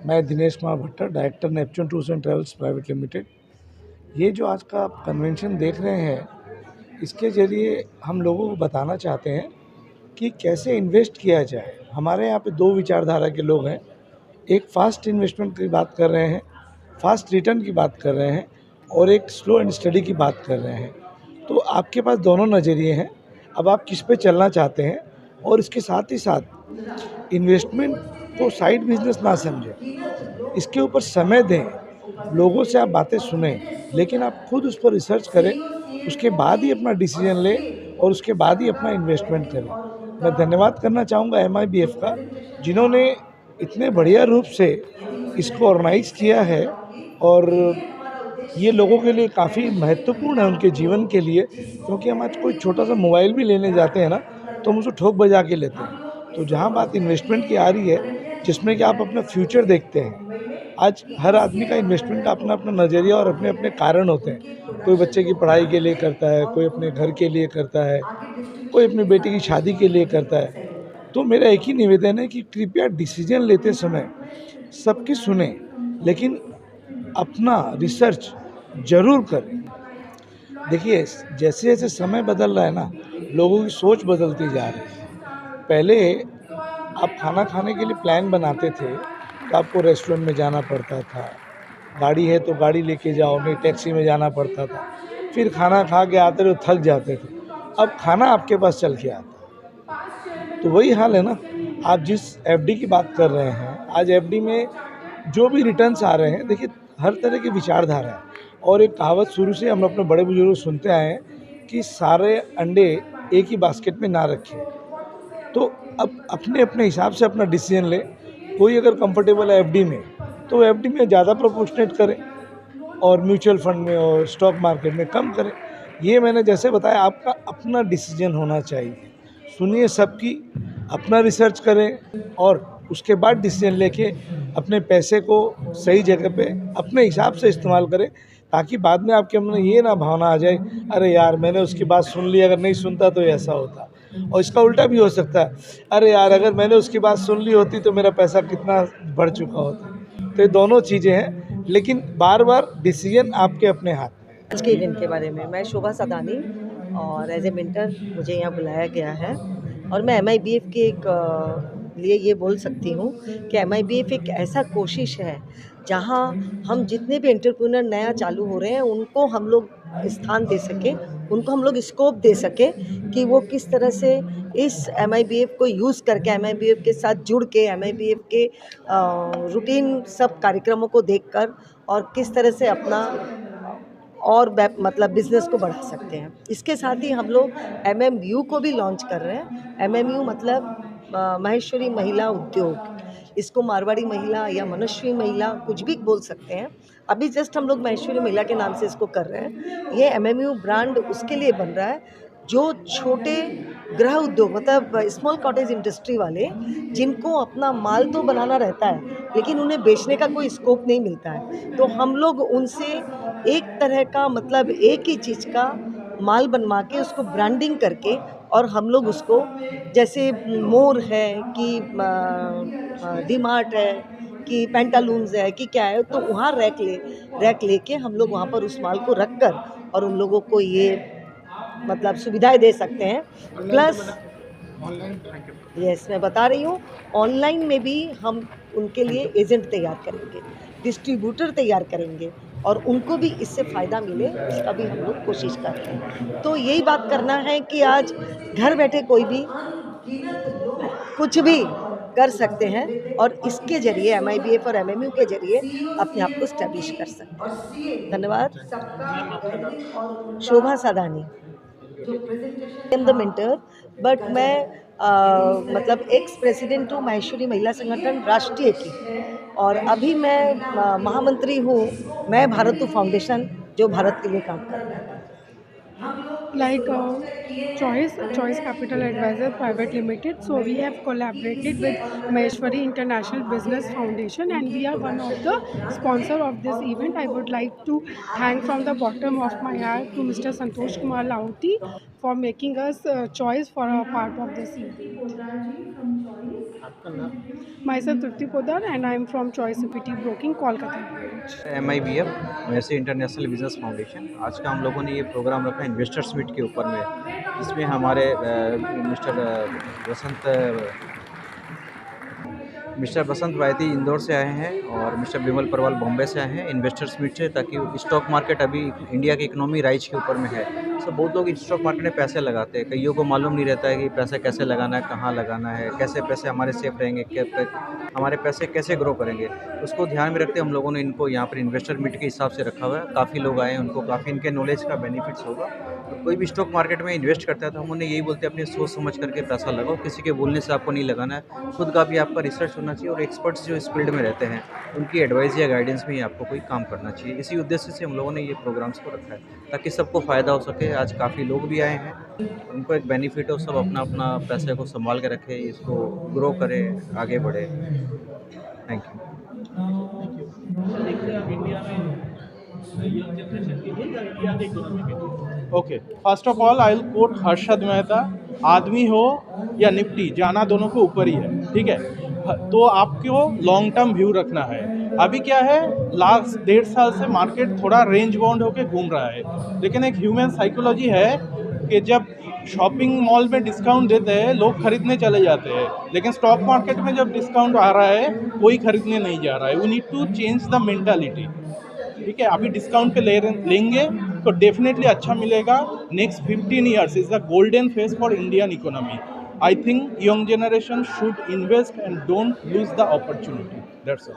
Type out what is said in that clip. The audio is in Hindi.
मैं Dinesh Kumar Bhattar, director Neptune tours and travels private limited. ये जो आज का आप कन्वेंशन देख रहे हैं, इसके ज़रिए हम लोगों को बताना चाहते हैं कि कैसे इन्वेस्ट किया जाए। हमारे यहाँ पे दो विचारधारा के लोग हैं। एक फास्ट इन्वेस्टमेंट की बात कर रहे हैं, फास्ट रिटर्न की बात कर रहे हैं, और एक स्लो एंड स्टडी की बात कर रहे हैं। तो आपके पास दोनों नज़रिए हैं। अब आप किस पे चलना चाहते हैं, और इसके साथ ही साथ इन्वेस्टमेंट को साइड बिजनेस ना समझें, इसके ऊपर समय दें, लोगों से आप बातें सुनें, लेकिन आप खुद उस पर रिसर्च करें, उसके बाद ही अपना डिसीजन लें और उसके बाद ही अपना इन्वेस्टमेंट करें। मैं धन्यवाद करना चाहूँगा MIBF का, जिन्होंने इतने बढ़िया रूप से इसको ऑर्गेनाइज किया है, और ये लोगों के लिए काफ़ी महत्वपूर्ण है, उनके जीवन के लिए। क्योंकि हम आज कोई छोटा सा मोबाइल भी लेने जाते हैं ना, तो हम उसको ठोक बजा के लेते हैं। तो जहाँ बात इन्वेस्टमेंट की आ रही है, जिसमें कि आप अपना फ्यूचर देखते हैं, आज हर आदमी का इन्वेस्टमेंट का अपना अपना नज़रिया और अपने अपने कारण होते हैं। कोई बच्चे की पढ़ाई के लिए करता है, कोई अपने घर के लिए करता है, कोई अपनी बेटी की शादी के लिए करता है। तो मेरा एक ही निवेदन है कि कृपया डिसीजन लेते समय सबकी सुने, लेकिन अपना रिसर्च जरूर करें। देखिए, जैसे जैसे समय बदल रहा है ना, लोगों की सोच बदलती जा रही है। पहले आप खाना खाने के लिए प्लान बनाते थे, तो आपको रेस्टोरेंट में जाना पड़ता था। गाड़ी है तो गाड़ी लेके जाओ, नहीं टैक्सी में जाना पड़ता था। फिर खाना खा के आते थे, थक जाते थे। अब खाना आपके पास चल के आता है। तो वही हाल है ना। आप जिस FD की बात कर रहे हैं, आज FD में जो भी रिटर्न्स आ रहे हैं, देखिए हर तरह की विचारधारा है। और एक कहावत शुरू से हम अपने बड़े बुजुर्ग सुनते आए हैं कि सारे अंडे एक ही बास्केट में ना रखें। तो अब अपने अपने हिसाब से अपना डिसीजन ले। कोई अगर कंफर्टेबल है FD में, तो FD में ज़्यादा प्रोपोर्शनेट करें, और म्यूचुअल फंड में और स्टॉक मार्केट में कम करें। ये मैंने जैसे बताया, आपका अपना डिसीजन होना चाहिए। सुनिए सबकी, अपना रिसर्च करें, और उसके बाद डिसीजन लेके अपने पैसे को सही जगह पे अपने हिसाब से इस्तेमाल करें, ताकि बाद में आपके मन में ये ना भावना आ जाए, अरे यार मैंने उसकी बात सुन ली, अगर नहीं सुनता तो ऐसा होता। और इसका उल्टा भी हो सकता है, अरे यार अगर मैंने उसकी बात सुन ली होती तो मेरा पैसा कितना बढ़ चुका होता। तो ये दोनों चीज़ें हैं, लेकिन बार बार डिसीजन आपके अपने हाथ में है। आज के इवेंट के बारे में मैं शोभा सदानी, और एज ए मेंटर मुझे यहाँ बुलाया गया है। और मैं MIBF के लिए ये बोल सकती हूँ कि MIBF एक ऐसा कोशिश है जहाँ हम जितने भी एंटरप्रेन्योर नया चालू हो रहे हैं उनको हम लोग स्थान दे सकें, उनको हम लोग स्कोप दे सकें कि वो किस तरह से इस MIBF को यूज़ करके, MIBF के साथ जुड़ के, MIBF के रूटीन सब कार्यक्रमों को देखकर और किस तरह से अपना और मतलब बिजनेस को बढ़ा सकते हैं। इसके साथ ही हम लोग MMU को भी लॉन्च कर रहे हैं। MMU मतलब महेश्वरी महिला उद्योग। इसको मारवाड़ी महिला या मनस्वी महिला कुछ भी बोल सकते हैं। अभी जस्ट हम लोग महेश्वरी महिला के नाम से इसको कर रहे हैं। ये MMU ब्रांड उसके लिए बन रहा है जो छोटे गृह उद्योग मतलब स्मॉल कॉटेज इंडस्ट्री वाले, जिनको अपना माल तो बनाना रहता है लेकिन उन्हें बेचने का कोई स्कोप नहीं मिलता है, तो हम लोग उनसे एक तरह का मतलब एक ही चीज़ का माल बनवा के उसको ब्रांडिंग करके, और हम लोग उसको जैसे मोर है कि डीमार्ट है कि पेंटालून्स है कि क्या है, तो वहाँ रैक लेके हम लोग वहाँ पर उस माल को रख कर और उन लोगों को ये मतलब सुविधाएं दे सकते हैं। प्लस यस, मैं बता रही हूँ, ऑनलाइन में भी हम उनके लिए एजेंट तैयार करेंगे, डिस्ट्रीब्यूटर तैयार करेंगे, और उनको भी इससे फ़ायदा मिले इसका भी हम लोग कोशिश कर रहे हैं। तो यही बात करना है कि आज घर बैठे कोई भी कुछ भी कर सकते हैं, और इसके ज़रिए MIBF और MMU के ज़रिए अपने आप को स्टैब्लिश कर सकते हैं। धन्यवाद। Shobha Sadani, I am the mentor, but मैं मतलब एक्स प्रेसिडेंट हूँ महेश्वरी महिला संगठन राष्ट्रीय की, और अभी मैं महामंत्री हूँ मैं भारतू फाउंडेशन, जो भारत के लिए काम कर रहा है। like Choice Capital Advisors Private Limited. So we have collaborated with Maheshwari International Business Foundation, and we are one of the sponsor of this event. I would like to thank from the bottom of my heart to Mr. Santosh Kumar Lauti for making us choice for a part of this event. आपका नाम? Myself Tripti Poddar and I am from Choice Equity Broking, Kolkata. MIBF मैसे इंटरनेशनल बिजनेस फाउंडेशन। आज का हम लोगों ने ये प्रोग्राम रखा है इन्वेस्टर्स मीट के ऊपर में, जिसमें हमारे मिस्टर बसंत वायती इंदौर से आए हैं और मिस्टर बिमल परवाल बॉम्बे से आए हैं इन्वेस्टर्स मीट से, ताकि स्टॉक मार्केट अभी इंडिया की इकोनॉमी राइज के ऊपर में है। सब बहुत लोग स्टॉक मार्केट में पैसे लगाते हैं, कईयों को मालूम नहीं रहता है कि पैसा कैसे लगाना है, कहाँ लगाना है, कैसे पैसे हमारे सेफ रहेंगे, हमारे पैसे कैसे ग्रो करेंगे। उसको ध्यान में रखते हम लोगों ने इनको यहाँ पर इन्वेस्टर मीट के हिसाब से रखा हुआ है। काफ़ी लोग आए हैं, उनको काफ़ी इनके नॉलेज का बेनिफिट्स होगा। और कोई भी स्टॉक मार्केट में इन्वेस्ट करता है तो हम उन्हें यही बोलते हैं अपनी सोच समझ करके पैसा लगाओ, किसी के बोलने से आपको नहीं लगाना है, खुद का भी आपका रिसर्च होना चाहिए और एक्सपर्ट्स जो इस फील्ड में रहते हैं उनकी एडवाइस या गाइडेंस में ही आपको कोई काम करना चाहिए। इसी उद्देश्य से हम लोगों ने ये प्रोग्राम्स को रखा है ताकि सबको फ़ायदा हो सके। आज काफ़ी लोग भी आए हैं, उनको एक बेनिफिट हो, सब अपना अपना पैसे को संभाल के रखें, इसको ग्रो करें, आगे बढ़े। Thank you. देखते हैं आप इंडिया में यंग जनरेशन के लिए या इंडिया के इकोनॉमी के लिए? Okay, first of all I will quote Harshad Mehta, आदमी हो या निफ्टी जाना दोनों को ऊपर ही है, ठीक है। तो आपको लॉन्ग टर्म व्यू रखना है। अभी क्या है, लास्ट 1.5 साल से मार्केट थोड़ा रेंज बाउंड होकर घूम रहा है, लेकिन एक ह्यूमन साइकोलॉजी है कि जब शॉपिंग मॉल में डिस्काउंट देते हैं लोग खरीदने चले जाते हैं, लेकिन स्टॉक मार्केट में जब डिस्काउंट आ रहा है कोई खरीदने नहीं जा रहा है। We need to change the mentality, ठीक है। अभी डिस्काउंट पे लेंगे तो डेफिनेटली अच्छा मिलेगा। Next 15 years is the golden phase for Indian economy. I think young generation should invest and don't lose the opportunity. That's all.